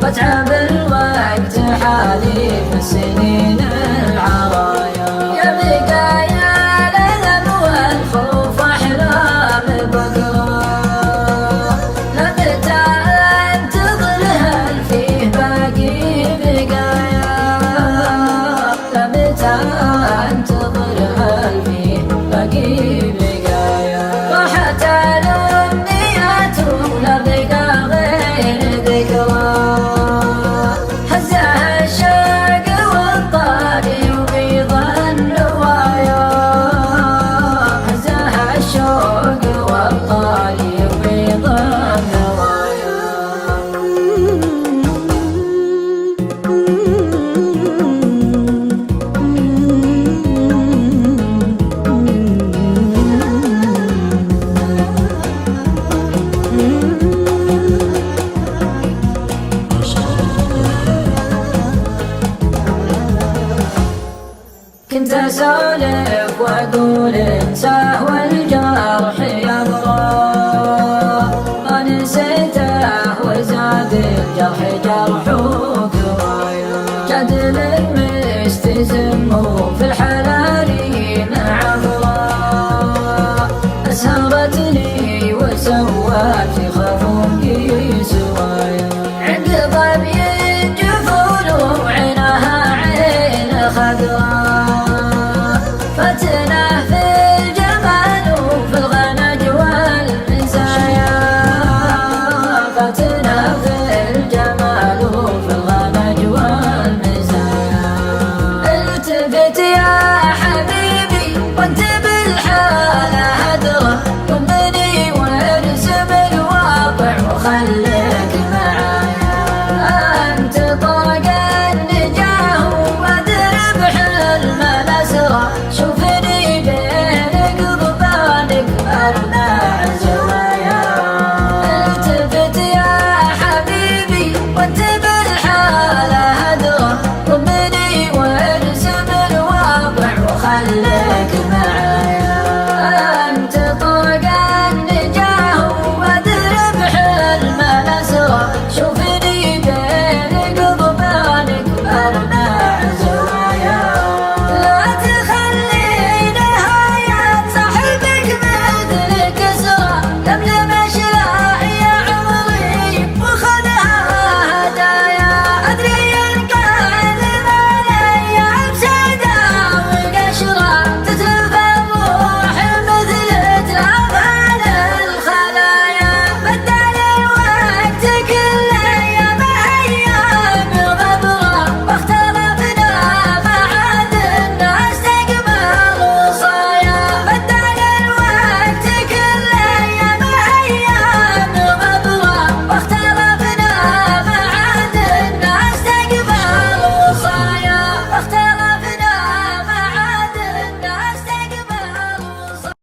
واتعب الوقت حالي في السنين العرايا. يا بقايا الألم والخوف أحلام بكرة، لمتى أنتظر هل فيه باقي بقايا؟ لمتى أنتظر هل فيه باقي بقايا؟ راحت الأمنيات ولا بقى غير ذكرى، هزها الشوق والطاري وبيض النوايا، هزها الشوق والطاري وبيض النوايا. كنت أسولف وأقول انساه والجرح يبغى، ما نسيته وزاد الجرح جرح وقوايا. جدل مستزم في